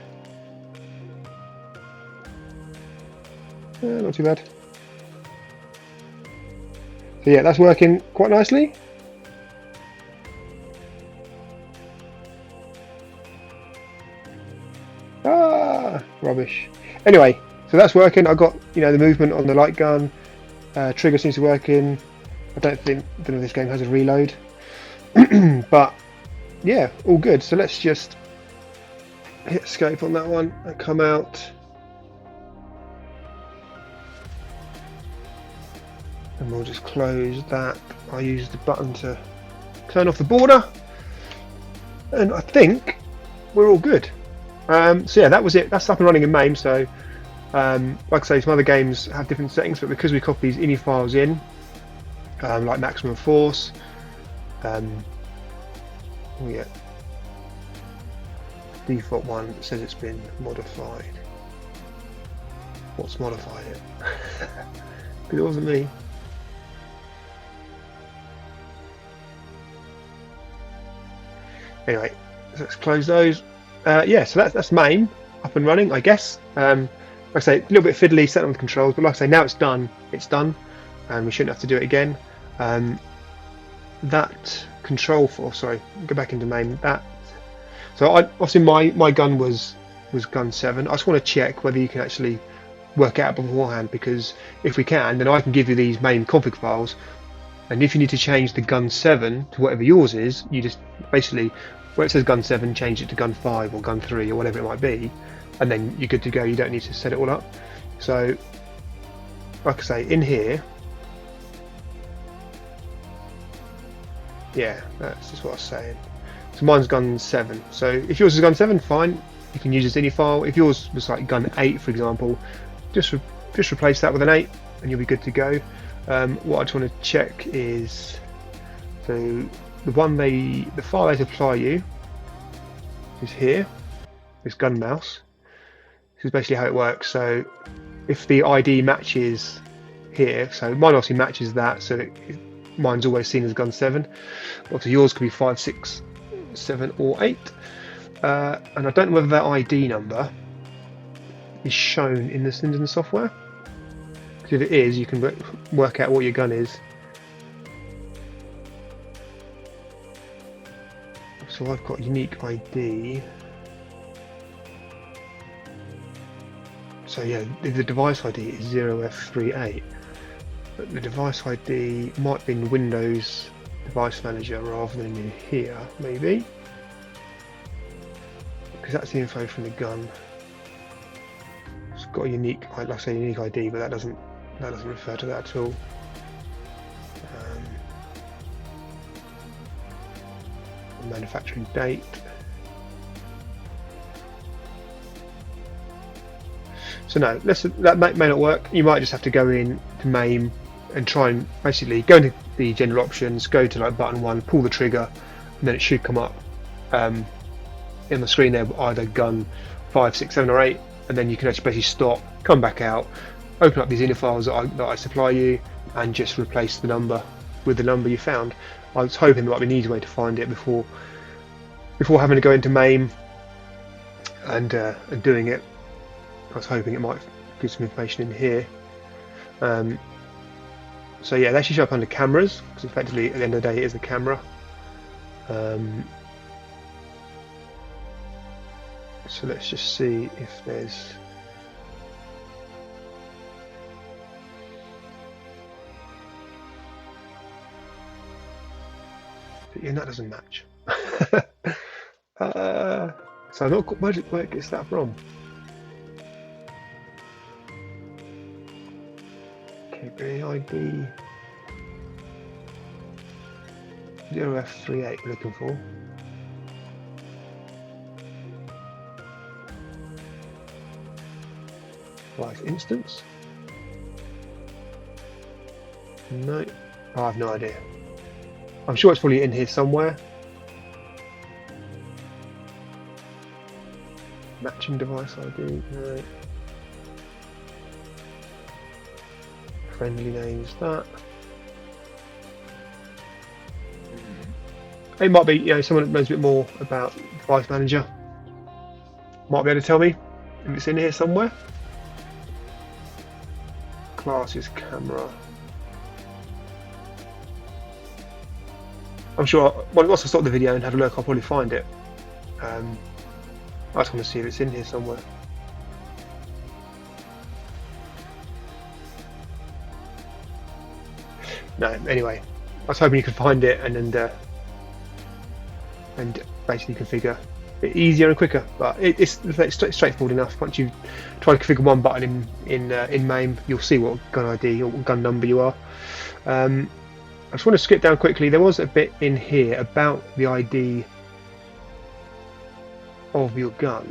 Not too bad. So yeah, that's working quite nicely. Ah, rubbish. Anyway, so that's working. I got, you know, the movement on the light gun. Trigger seems to be working. I don't know if this game has a reload. But yeah, all good. So let's just hit escape on that one and come out. And we'll just close that. I use the button to turn off the border. And I think we're all good. So yeah, that was it. That's up and running in MAME. So like I say, some other games have different settings, but because we copy these ini files in, like maximum force, yeah, default one says it's been modified. What's modified it? Because it wasn't me. Anyway, so let's close those. Yeah, so that's MAME up and running, I guess. Like I say, a little bit fiddly setting on the controls, but like I say, now it's done, and we shouldn't have to do it again. That control for, sorry, go back into MAME. So obviously my gun was gun 7. I just want to check whether you can actually work it out beforehand, because if we can, then I can give you these MAME config files, and if you need to change the gun 7 to whatever yours is, you just basically, where it says gun 7, change it to gun 5 or gun 3 or whatever it might be, and then you're good to go. You don't need to set it all up. So like I say, in here, yeah, that's just what I was saying. So mine's gun 7. So if yours is gun 7, fine, you can use this ini file. If yours was like gun 8, for example, just replace that with an 8 and you'll be good to go. What I just want to check is, so the file they supply you is here, this gun mouse. This is basically how it works. So if the ID matches here, so mine obviously matches that, so mine's always seen as gun 7. Obviously yours could be 5, 6, 7 or 8. And I don't know whether that ID number is shown in the Sinden software. If it is, you can work out what your gun is. So I've got a unique ID. So yeah, the device ID is 0F38, but the device ID might be in Windows Device Manager rather than in here, maybe, because that's the info from the gun. It's got a unique, like I say, unique ID, but that doesn't refer to that at all. Manufacturing date. So no, that may not work. You might just have to go in to MAME and try and basically go into the general options, go to like button 1, pull the trigger, and then it should come up in the screen there, either gun 5, 6, 7 or 8, and then you can actually basically stop, come back out, open up these ini files that I supply you, and just replace the number with the number you found. I was hoping there might be an easy way to find it before having to go into MAME and doing it. I was hoping it might give some information in here. So yeah, they should show up under cameras, because effectively at the end of the day it is a camera. So let's just see if there's... Yeah, that doesn't match. So I'm not where it gets that from. Okay, ID 0F38 we're looking for. Live instance? No, I have no idea. I'm sure it's probably in here somewhere. Matching device ID, no. Friendly names, that. It might be, someone that knows a bit more about Device Manager might be able to tell me if it's in here somewhere. Classes, camera. I'm sure once I stop the video and have a look, I'll probably find it. I just want to see if it's in here somewhere. No, anyway, I was hoping you could find it and basically configure it easier and quicker. But it's straightforward enough. Once you try to configure one button in MAME, you'll see what gun ID or what gun number you are. I just want to skip down quickly. There was a bit in here about the ID of your gun.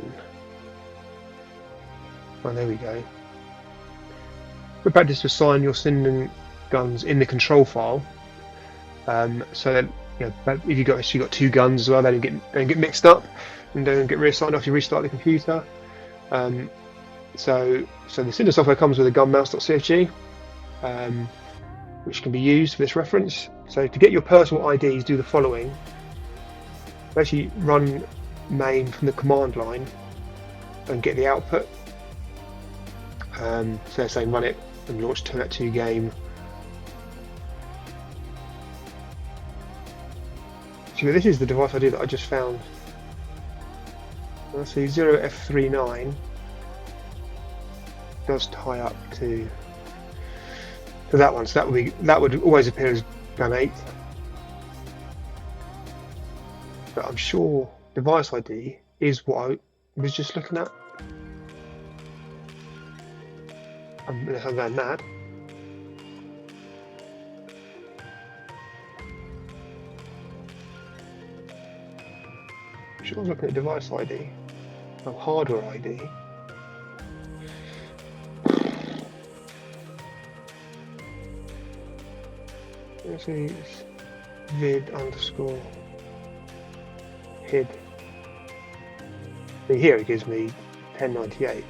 Oh, there we go. We practice to assign your Sinden guns in the control file, so that if you've actually got 2 guns as well, they don't get mixed up and don't get reassigned after you restart the computer. So the Sinden software comes with a gunmouse.cfg, which can be used for this reference. So to get your personal IDs, do the following. Actually run MAME from the command line and get the output. So they're saying run it and launch Terminator 2 game. So this is the device ID that I just found. Let's see, 0F39 does tie up to that one, so that would always appear as gun 8. But I'm sure device ID is what I was just looking at. Unless I'm going mad. I'm sure I was looking at device ID. Oh, hardware ID. Let's see, it's vid underscore hid. And here it gives me 1098.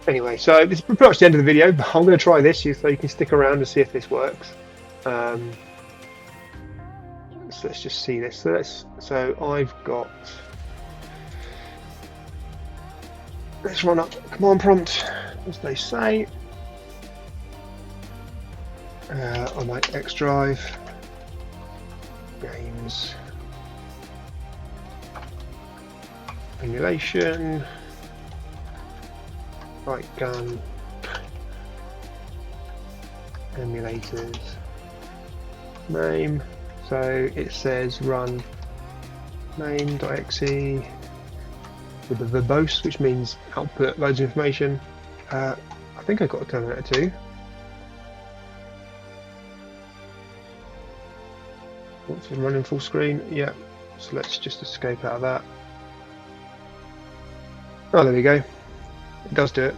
Anyway, so this is pretty much the end of the video, but I'm going to try this so you can stick around and see if this works. So let's just see this. So I've got. Let's run up command prompt, as they say. On my X drive, games, emulation, Lightgun, emulators, MAME. So it says run MAME.exe with the verbose, which means output loads of information. I think I got a Terminator 2. Once it's running full screen, yeah. So let's just escape out of that. Oh, there we go. It does do it.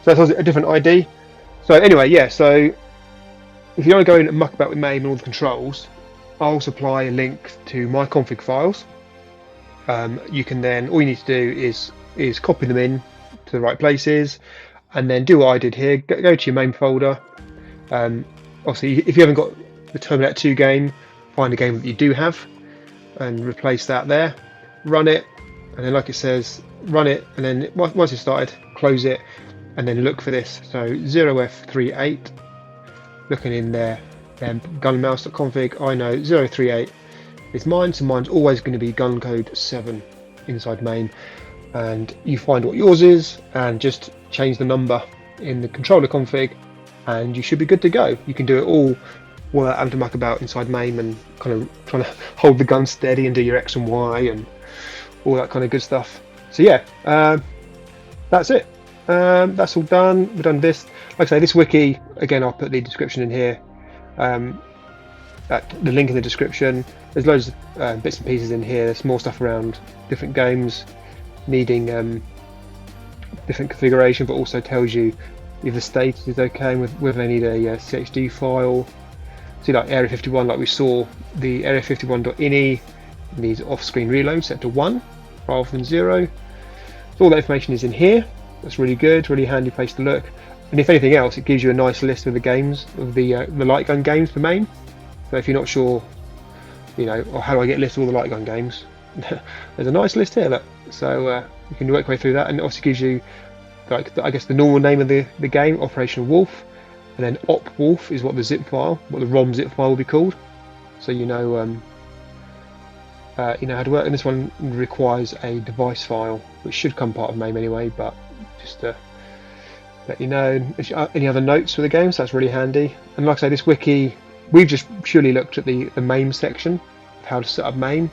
So that's a different ID. So anyway, yeah. So if you want to go in and muck about with MAME and all the controls, I'll supply a link to my config files. You can then, all you need to do is copy them in to the right places, and then do what I did here. Go to your MAME folder. Obviously, if you haven't got the Terminator 2 game, find a game that you do have and replace that there. Run it, and then like it says, run it, and then once it's started, close it, and then look for this. So 0F38, looking in there, gunmouse.config, I know 038 is mine, so mine's always going to be gun code 7 inside MAME, and you find what yours is and just change the number in the controller config, and you should be good to go. You can do it all without having to muck about inside MAME and kind of trying to hold the gun steady and do your X and Y and all that kind of good stuff. So yeah, that's it. That's all done. We've done this. Like I say, this wiki, again, I'll put the description in here. The link in the description. There's loads of bits and pieces in here. There's more stuff around different games needing different configuration, but also tells you if the status is okay and whether they need a CHD file. See, like Area 51, like we saw, the Area 51.ini needs off-screen reload set to 1 rather than 0. So all that information is in here. That's really good, really handy place to look. And if anything else, it gives you a nice list of the games, of the Lightgun games for MAME. So if you're not sure, you know, or how do I get a list of all the Lightgun games, there's a nice list here. Look. So you can work your way through that, and it also gives you, like, I guess the normal name of the game, Operation Wolf, and then Op Wolf is what the zip file, what the ROM zip file will be called. So you know how to work. And this one requires a device file, which should come part of MAME anyway, but just to let you know. Any other notes for the game, so that's really handy. And like I say, this wiki, we've just purely looked at the MAME section of how to set up MAME.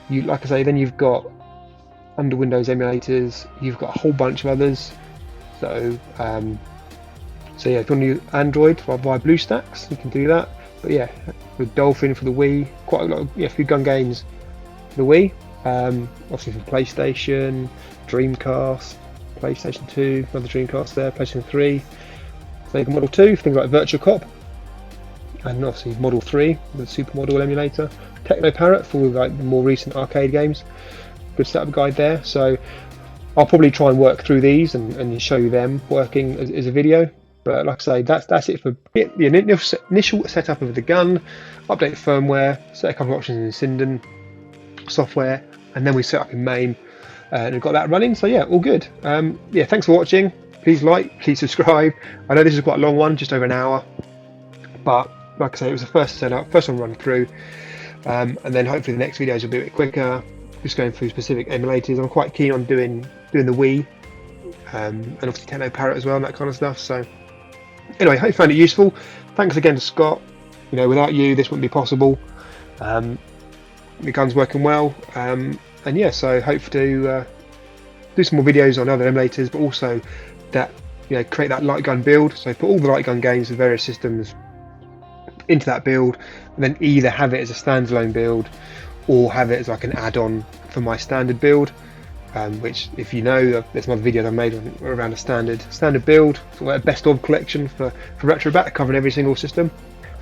Like I say, then you've got under Windows emulators, you've got a whole bunch of others. So so yeah, if you want to use Android via BlueStacks, you can do that. But yeah, with Dolphin for the Wii, quite a lot of few gun games for the Wii. Obviously for PlayStation, Dreamcast, PlayStation 2, another Dreamcast there, PlayStation 3, Sega Model 2, things like Virtual Cop, and obviously Model 3 with the Supermodel emulator. Techno Parrot for like the more recent arcade games. Good setup guide there. So I'll probably try and work through these and show you them working as a video. But like I say, that's it for the initial setup of the gun, update firmware, set a couple of options in Sinden software, and then we set up in MAME, and we've got that running. So yeah, all good. Yeah, thanks for watching. Please like, please subscribe. I know this is quite a long one, just over an hour, but like I say, it was the first setup, first one run through, and then hopefully the next videos will be a bit quicker, just going through specific emulators. I'm quite keen on doing the Wii, and obviously Techno Parrot as well, and that kind of stuff. So anyway, hope you found it useful. Thanks again to Scott. You know, without you, this wouldn't be possible. The gun's working well, and yeah, so hope to do some more videos on other emulators, but also that, you know, create that light gun build. So put all the light gun games with various systems into that build, and then either have it as a standalone build or have it as like an add-on for my standard build. Which, if you know, there's some other videos I've made around a standard build, sort of like a best of collection for RetroBat, covering every single system.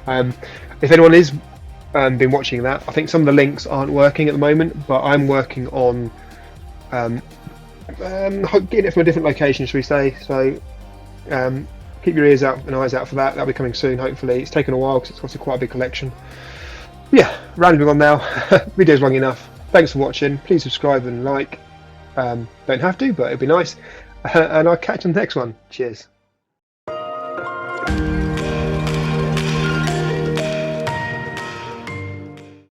If anyone is been watching that, I think some of the links aren't working at the moment, but I'm working on getting it from a different location, should we say. So keep your ears out and eyes out for that. That'll be coming soon, hopefully. It's taken a while because it's obviously quite a big collection. Yeah, rambling on now. Video's long enough. Thanks for watching. Please subscribe and like. Don't have to, but it'd be nice. And I'll catch you on the next one. Cheers.